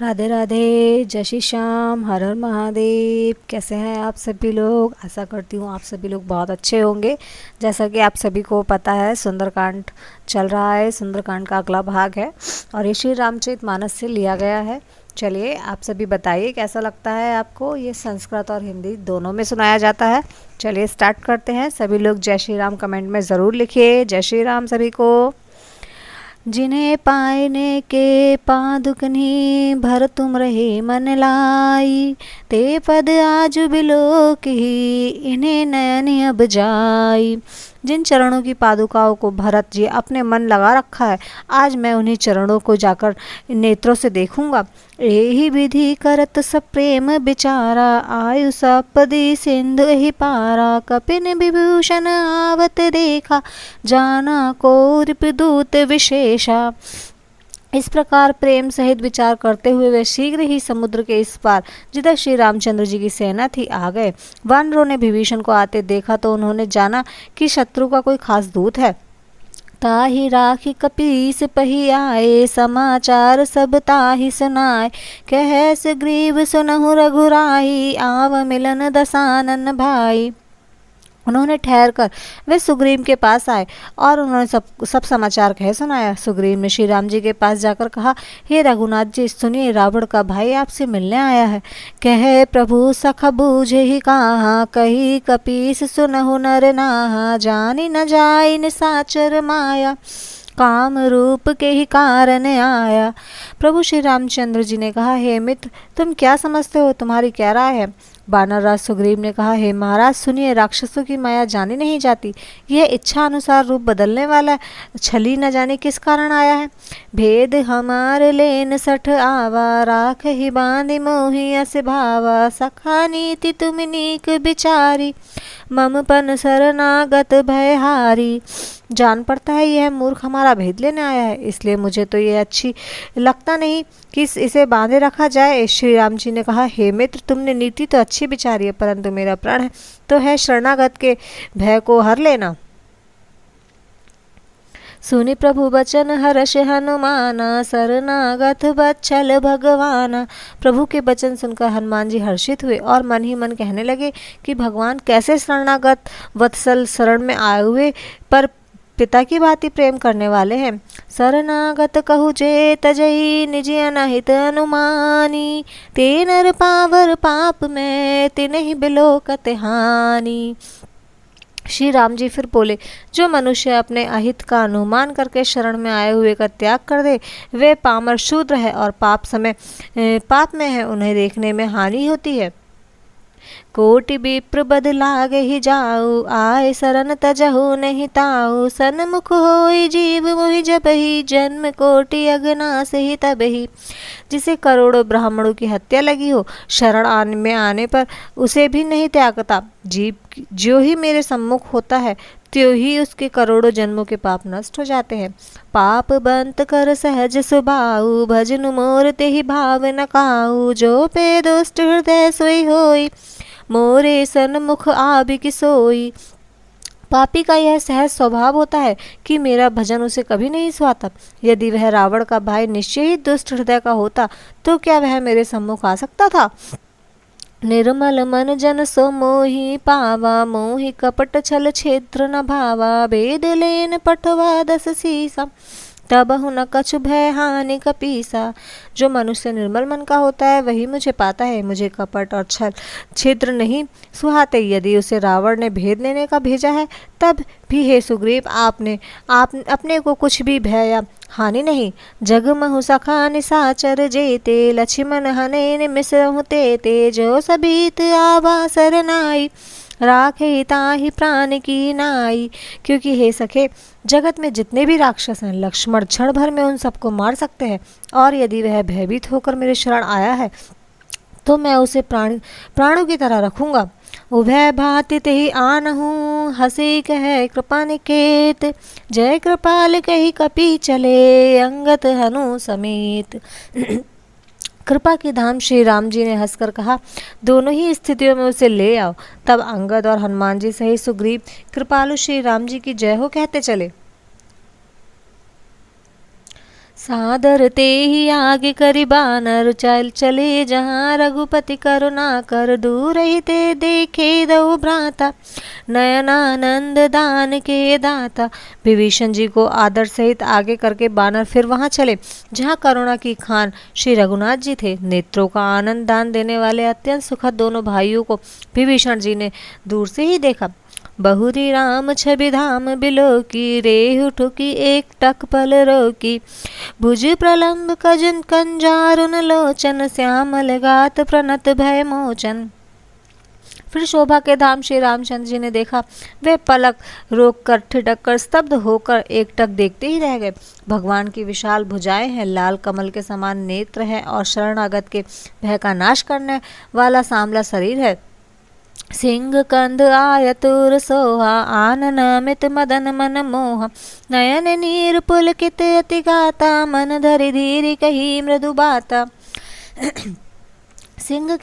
राधे राधे, जय श्री श्याम, हर हर महादेव। कैसे हैं आप सभी लोग? आशा करती हूँ आप सभी लोग बहुत अच्छे होंगे। जैसा कि आप सभी को पता है, सुंदरकांड चल रहा है। सुंदरकांड का अगला भाग है और ये श्री रामचरितमानस से लिया गया है। चलिए आप सभी बताइए कैसा लगता है आपको। ये संस्कृत और हिंदी दोनों में सुनाया जाता है। चलिए स्टार्ट करते हैं। सभी लोग जय श्री राम कमेंट में ज़रूर लिखिए। जय श्री राम सभी को। जिन्हें पायने के पादुकनी भर तुम रहे मन लाई, ते पद आज बिलोक ही इन्हें नयन अब जाई। जिन चरणों की पादुकाओं को भरत जी अपने मन लगा रखा है, आज मैं उन्हीं चरणों को जाकर नेत्रों से देखूंगा। यही विधि करत सब प्रेम बिचारा, आयु सपदी सिंधु ही पारा। कपिन विभूषण आवत देखा, जाना कौरप दूत विशेषा। इस प्रकार प्रेम सहित विचार करते हुए वे शीघ्र ही समुद्र के इस पार, जिधर श्री रामचंद्र जी की सेना थी, आ गए। वानरों ने विभीषण को आते देखा तो उन्होंने जाना कि शत्रु का कोई खास दूत है। ताहि राखी कपीस पही आए, समाचार सब ताहि सुनाए। कह सुग्रीव सुनहु रघुराई, आव मिलन दसानन भाई। उन्होंने ठहर कर वे सुग्रीव के पास आए और उन्होंने सब समाचार कह सुनाया। सुग्रीव ने श्री राम जी के पास जाकर कहा, हे रघुनाथ जी, सुनिए, रावण का भाई आपसे मिलने आया है। कहे प्रभु सख बूझे ही कहा, कही कपीस सुनहु नर नाहा। जानी न जाई निसाचर माया, काम रूप के ही कारण आया। प्रभु श्री रामचंद्र जी ने कहा, हे मित्र, तुम क्या समझते हो? तुम्हारी क्या राय है? बानर राज सुग्रीव ने कहा, हे महाराज, सुनिए, राक्षसों की माया जानी नहीं जाती। यह इच्छा अनुसार रूप बदलने वाला छली न जाने किस कारण आया है। भेद हमार लेन सठ आवा, राख ही बांधि मोहि अस भावा। सखा नीति तुम नीक विचारी, मम पन शरणागत भयहारी। जान पड़ता है यह मूर्ख हमारा भेद लेने आया है, इसलिए मुझे तो ये अच्छी लगता नहीं कि इसे बांधे रखा जाए। श्री राम जी ने कहा, हे मित्र, तुमने नीति तो अच्छी विचारी है, परंतु मेरा प्राण तो है शरणागत के भय को हर लेना। सुनि प्रभु बचन हर्ष हनुमाना, शरणागत बच्चल भगवाना। प्रभु के वचन सुनकर हनुमान जी हर्षित हुए और मन ही मन कहने लगे कि भगवान कैसे शरणागत वत्सल शरण में आए हुए पर पिता की भांति प्रेम करने वाले हैं। शरणागत कहु जे तजई, निज अनहित अनुमानी। ते नर पावर पाप में, तिन्हि बिलोकत हानि। श्री राम जी फिर बोले, जो मनुष्य अपने अहित का अनुमान करके शरण में आए हुए का त्याग कर दे, वे पामर शूद्र है और पाप में है, उन्हें देखने में हानि होती है। कोटि विप्र बद लाग ही जाऊ, आय शरण तजहु नहीं ताऊ। सन्मुख होई जीव मोहि जबहि, जन्म कोटि अगनास ही तबहि। जिसे करोड़ों ब्राह्मणों की हत्या लगी हो, शरण में आने पर उसे भी नहीं त्यागता। जीव जो ही मेरे सम्मुख होता है, त्यों ही उसके करोड़ों जन्मों के पाप नष्ट हो जाते हैं। पाप बंत कर सहज सुभाऊ, भजनु मोर ते ही भाव न काऊ। जो पे दुष्ट हृदय सोई होई, मोरे सन्मुख आबिक सोई। पापी का यह सहज स्वभाव होता है कि मेरा भजन उसे कभी नहीं सुहाता। यदि वह रावण का भाई निश्चय ही दुष्ट हृदय का होता, तो क्या वह मेरे सम्मुख आ सकता था? निर्मल मन जन सो मोहि पावा, मोहि कपट छल क्षेत्र न भावा। भेद लेन पठवा दस सीसा, तबहु न कछु भय हानि कपीसा। जो मनुष्य निर्मल मन का होता है वही मुझे पाता है। मुझे कपट और छल छिद्र नहीं सुहाते। यदि उसे रावण ने भेद लेने का भेजा है, तब भी हे सुग्रीव, आप अपने को कुछ भी भय या हानि नहीं। जगमहु सखा निसाचर जेते, लक्ष्मण हने मिसरहु तेते। जो सबीत आवा सरनाई, राखे ताहि प्राण की नाई। क्योंकि हे सखे, जगत में जितने भी राक्षस हैं, लक्ष्मण क्षण भर में उन सबको मार सकते हैं, और यदि वह भयभीत होकर मेरे शरण आया है तो मैं उसे प्राणों की तरह रखूंगा। उभय भांति तेहि आनहु, हंसी कहे कृपा निकेत। जय कृपाल कही कपि चले, अंगत हनु समेत। कृपा की धाम श्री राम जी ने हंसकर कहा, दोनों ही स्थितियों में उसे ले आओ। तब अंगद और हनुमान जी सहित सुग्रीव कृपालु श्री राम जी की जय हो कहते चले। सादर ते ही आगे करी बानर चल चले जहाँ रघुपति करुणा कर दूर ही ते देखे दो भ्राता नयनानंद दान के दाता। विभीषण जी को आदर सहित आगे करके बानर फिर वहां चले जहाँ करुणा की खान श्री रघुनाथ जी थे। नेत्रों का आनंद दान देने वाले अत्यंत सुखद दोनों भाइयों को विभीषण जी ने दूर से ही देखा। बहुरी राम छवि धाम बिलो की रेहु ठुकी एक टक पल रोकी भुज प्रलंब कजन कंजारुन लोचन श्यामल गात प्रणत भय मोचन। फिर शोभा के धाम श्री रामचंद्र जी ने देखा। वे पलक रोक कर ठिठक कर स्तब्ध होकर एकटक देखते ही रह गए। भगवान की विशाल भुजाएं हैं, लाल कमल के समान नेत्र है और शरणागत के भय का नाश करने वाला सांवला शरीर है। सिंह कंद आयतुर सोहा आनन मित मदन मन मोह नयन नीर पुलकित अति गाता मन धरि धीरि कही मृदु बाता। सिंह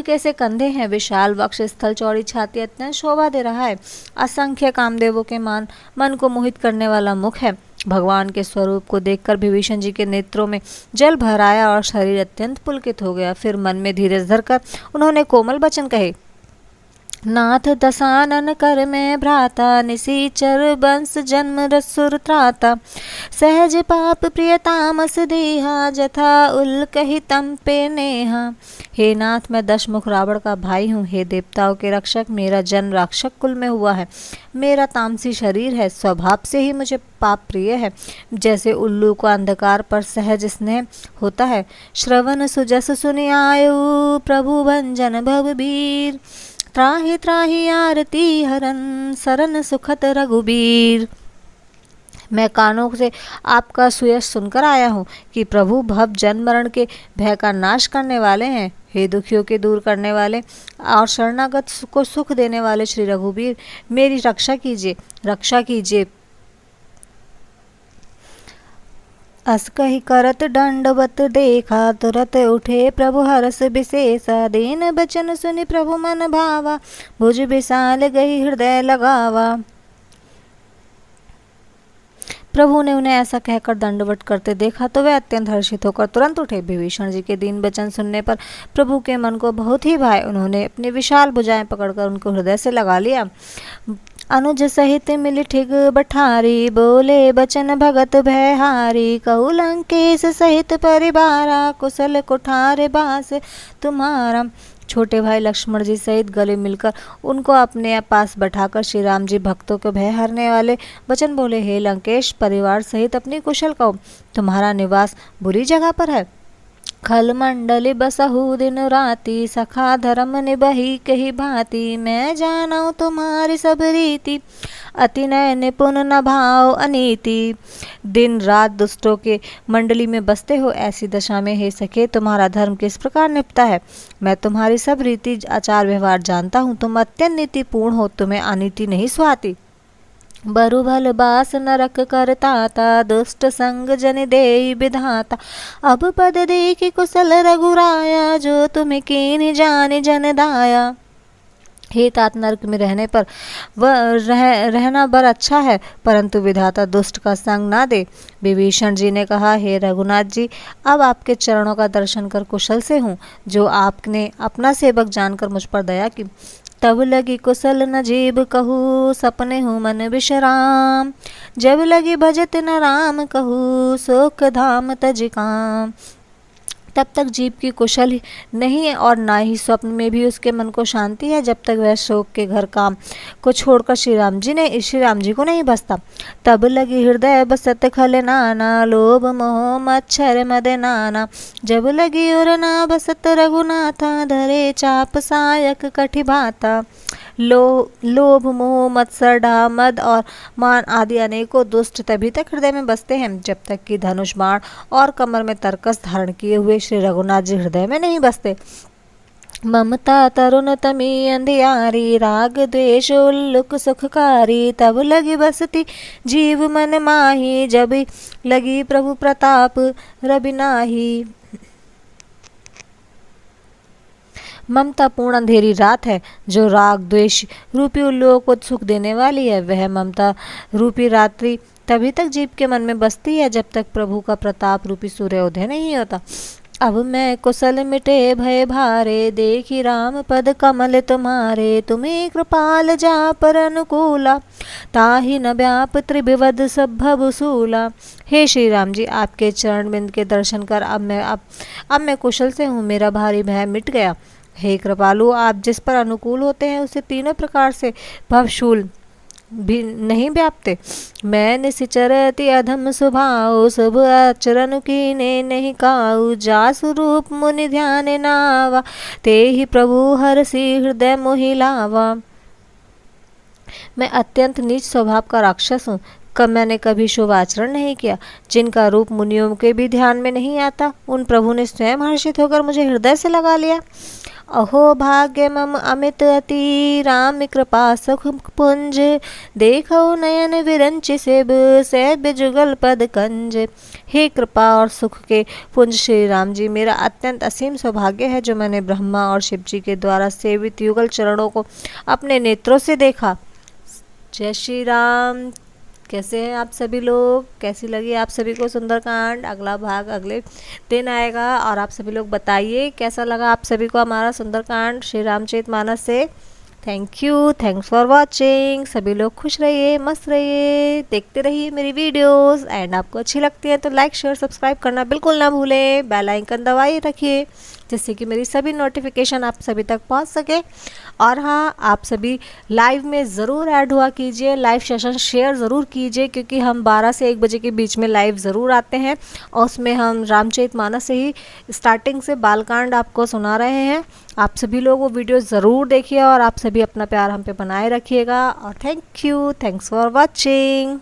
के से कंधे हैं, विशाल वक्ष स्थल चौड़ी छाती अत्यंत शोभा दे रहा है। असंख्य कामदेवों के मन को मोहित करने वाला मुख है। भगवान के स्वरूप को देखकर विभीषण जी के नेत्रों में जल भर आया और शरीर अत्यंत पुलकित हो गया। फिर मन में धीरज धरकर उन्होंने कोमल वचन कहे। नाथ दसानन कर में भ्राता निसीचर वंश जन्म रसुर त्राता सहज पाप प्रिय तामस देहा जथा उल्कहितम पे नेहा। हे नाथ, मैं दशमुख रावण का भाई हूँ। हे देवताओं के रक्षक, मेरा जन्म राक्षस कुल में हुआ है। मेरा तामसी शरीर है, स्वभाव से ही मुझे पाप प्रिय है। जैसे उल्लू को अंधकार पर सहज स्नेह होता है। श्रवण सुजस सुनि आयु प्रभु भंजन भवबीर त्राहि त्राहि आरती हरन सरन सुखत रघुबीर। मैं कानों से आपका सुयश सुनकर आया हूँ कि प्रभु भव जन्म मरण के भय का नाश करने वाले हैं। हे दुखियों के दूर करने वाले और शरणागत को सुख देने वाले श्री रघुबीर, मेरी रक्षा कीजिए, रक्षा कीजिए। अस कही करत दंडवत देखा तुरत उठे प्रभु हरस विशेषा दीन बचन सुनि प्रभु मन भावा भुज विशाल गई हृदय लगावा। प्रभु ने उन्हें ऐसा कहकर दंडवत करते देखा तो वे अत्यंत हर्षित होकर तुरंत उठे। विभीषण जी के दीन वचन सुनने पर प्रभु के मन को बहुत ही भाए। उन्होंने अपनी विशाल भुजाएं पकड़कर उनको हृदय से लगा लिया। अनुज सहित मिल ठिग बठारी बोले बचन भगत भयहारी कहु लंकेश सहित परिवारा कुशल कुठार बास तुम्हारा। छोटे भाई लक्ष्मण जी सहित गले मिलकर उनको अपने पास बैठाकर श्री राम जी भक्तों के भय हरने वाले वचन बोले। हे लंकेश, परिवार सहित अपनी कुशल कहो, तुम्हारा निवास बुरी जगह पर है। खल मंडली बसहु दिन राति सखा धर्म निबही कही भांति मैं जानऊ तुम्हारी सब रीति अति नय निपुण न भाव अनीति। दिन रात दुष्टों के मंडली में बसते हो, ऐसी दशा में हे सखे तुम्हारा धर्म किस प्रकार निपटा है। मैं तुम्हारी सब रीति आचार व्यवहार जानता हूँ। तुम अत्यंत नीतिपूर्ण हो, तुम्हें अनीति नहीं सुहाती। बरुभल बास नरक करताता दुष्ट संग जन देई विधाता अब पद देखी कुशल रघुराया जो तुम्हें कीन जान जन दाया। हे तात, नरक में रहने पर रहना बर अच्छा है, परंतु विधाता दुष्ट का संग ना दे। विभीषण जी ने कहा, हे रघुनाथ जी, अब आपके चरणों का दर्शन कर कुशल से हूँ, जो आपने अपना सेवक जानकर मुझ पर दया की। तब लगी कुशल न जीव कहू सपने हूँ मन विश्राम जब लगी भजत न राम कहू सुख धाम तज काम। तब तक जीव की कुशल नहीं है और ना ही स्वप्न में भी उसके मन को शांति है, जब तक वह शोक के घर काम को छोड़कर श्री राम जी को नहीं बसता। तब लगी हृदय बसत खल नाना लोभ मोह मच्छर मद नाना जब लगी उर ना बसत रघुनाथा धरे चाप सायक कठि भाता। लोभ मोह मत्सर डाह मद और मान आदि अनेकों दुष्ट तभी तक हृदय में बसते हैं जब तक कि धनुष बाण और कमर में तरकस धारण किए हुए श्री रघुनाथ जी हृदय में नहीं बसते। ममता तरुण तमी अंधियारी राग द्वेष उल्लुक सुखकारी तब लगी बसती जीव मन माही जब लगी प्रभु प्रताप रवि नाही। ममता पूर्ण अंधेरी रात है जो राग द्वेष रूपी उल्लुओं को सुख देने वाली है। वह ममता रूपी रात्रि तभी तक जीव के मन में बसती है जब तक प्रभु का प्रताप रूपी सूर्योदय नहीं होता। अब मैं कुशल मिटे भय भारे, देखी राम पद कमल तुम्हारे। तुम्हें कृपाल जा पर अनुकूला, ताहि न व्याप त्रिविवद सब भवसूला। हे श्री राम जी, आपके चरण बिंद के दर्शन कर अब मैं कुशल से हूँ, मेरा भारी भय मिट गया। हे कृपालु, आप जिस पर अनुकूल होते हैं उसे तीनों प्रकार से भवशूल भी नहीं व्यापते। मैं निश्चरति अधम स्वभाव, शुभ आचरण कीने नहीं काऊ। जा स्वरूप मुनि ध्यान नावा, ते ही प्रभु हरषि हृदय मोहि लावा। मैं अत्यंत नीच स्वभाव का राक्षस हूँ। मैंने कभी शुभ आचरण नहीं किया, जिनका रूप मुनियों के भी ध्यान में नहीं आता, उन प्रभु ने स्वयं हर्षित होकर मुझे हृदय से लगा लिया। अहो भाग्य मम अमित अति, राम कृपा सुख पुंज। देखो नयन विरंच सेब, सैब जुगल पद कंज। हे कृपा और सुख के पुंज श्री राम जी, मेरा अत्यंत असीम सौभाग्य है जो मैंने ब्रह्मा और शिव जी के द्वारा सेवित युगल चरणों को अपने नेत्रों से देखा। जय श्री राम। कैसे हैं आप सभी लोग? कैसी लगी आप सभी को सुंदरकांड? अगला भाग अगले दिन आएगा और आप सभी लोग बताइए कैसा लगा आप सभी को हमारा सुंदरकांड श्री रामचरितमानस से। Thank you, thanks for watching. सभी लोग खुश रहिए, मस्त रहिए, देखते रहिए मेरी वीडियोस। एंड आपको अच्छी लगती है तो लाइक शेयर सब्सक्राइब करना बिल्कुल ना भूलें। बेल आइकन दबाए रखिए जिससे कि मेरी सभी नोटिफिकेशन आप सभी तक पहुंच सके। और हाँ, आप सभी लाइव में ज़रूर ऐड हुआ कीजिए, लाइव सेशन शेयर ज़रूर कीजिए, क्योंकि हम 12 से 1 बजे के बीच में लाइव ज़रूर आते हैं और उसमें हम रामचरितमानस से ही स्टार्टिंग से बालकांड आपको सुना रहे हैं। आप सभी लोग वो वीडियो ज़रूर देखिए और आप सभी अपना प्यार हम पे बनाए रखिएगा। और thank you, thanks for watching.